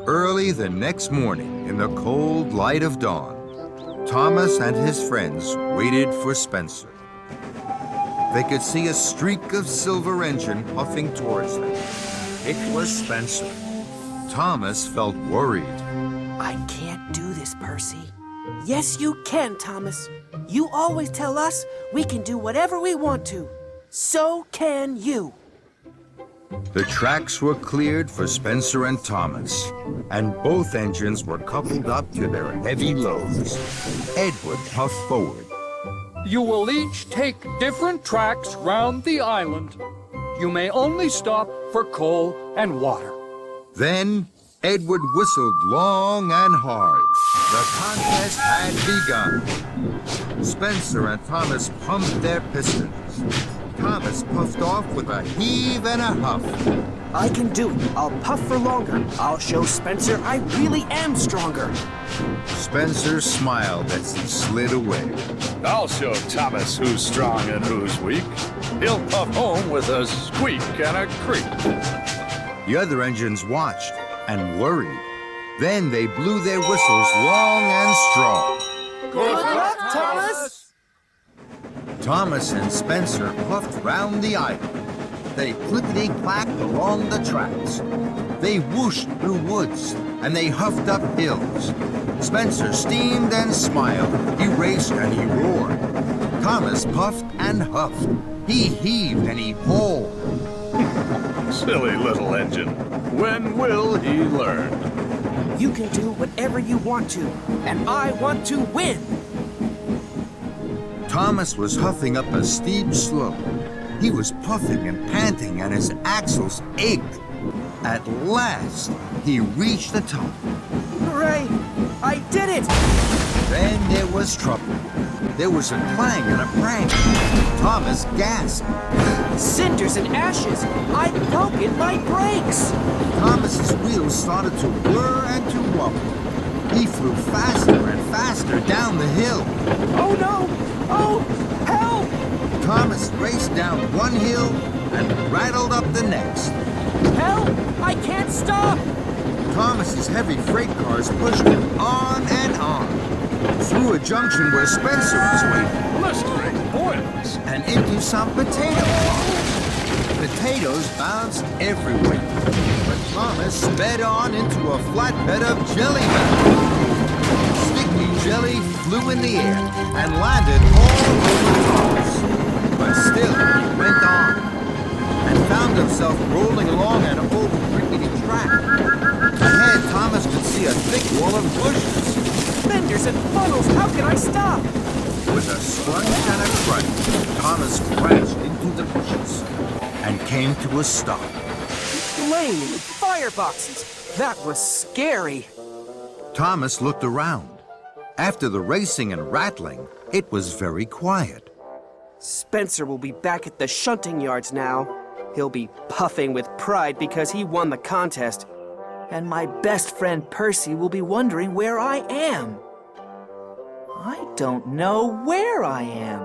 Early the next morning, in the cold light of dawn, Thomas and his friends waited for Spencer. They could see a streak of silver engine puffing towards them. It was Spencer. Thomas felt worried. I can't do this, Percy. Yes, you can, Thomas. You always tell us we can do whatever we want to. So can you. The tracks were cleared for Spencer and Thomas, and both engines were coupled up to their heavy loads. Edward puffed forward. You will each take different tracks round the island. You may only stop for coal and water. Then Edward whistled long and hard. The contest had begun. Spencer and Thomas pumped their pistons. Thomas puffed off with a heave and a huff. I can do it. I'll puff for longer. I'll show Spencer I really am stronger. Spencer smiled as he slid away. I'll show Thomas who's strong and who's weak. He'll puff home with a squeak and a creak. The other engines watched and worried. Then they blew their whistles long and strong. Good luck, Thomas! Thomas and Spencer puffed round the island. They clickety-clacked along the tracks. They whooshed through woods, and they huffed up hills. Spencer steamed and smiled. He raced and he roared. Thomas puffed and huffed. He heaved and he hauled. Silly little engine. When will he learn? You can do whatever you want to, and I want to win! Thomas was huffing up a steep slope. He was puffing and panting, and his axles ached. At last, he reached the top. Hooray! I did it! Then there was trouble. There was a clang and a prang. Thomas gasped. Cinders and ashes! I've broken my brakes! Thomas's wheels started to whir and to wobble. He flew faster and faster down the hill. Oh no! Oh, help! Thomas raced down one hill and rattled up the next. Help! I can't stop! Thomas's heavy freight cars pushed him on and on, through a junction where Spencer was waiting, Blistering boils. and into some potato farms. Potatoes bounced everywhere, but Thomas sped on into a flatbed of jelly bags. Sticky jelly flew in the air and landed all over Thomas. But still, he went on and found himself rolling along an old rickety track. Ahead, Thomas could see a thick wall of bushes. Fenders and funnels, how can I stop? With a scrunch and a crunch, Thomas crashed into the bushes and came to a stop. Flaming fireboxes! That was scary. Thomas looked around. After the racing and rattling, it was very quiet. Spencer will be back at the shunting yards now. He'll be puffing with pride because he won the contest. And my best friend Percy will be wondering where I am. I don't know where I am.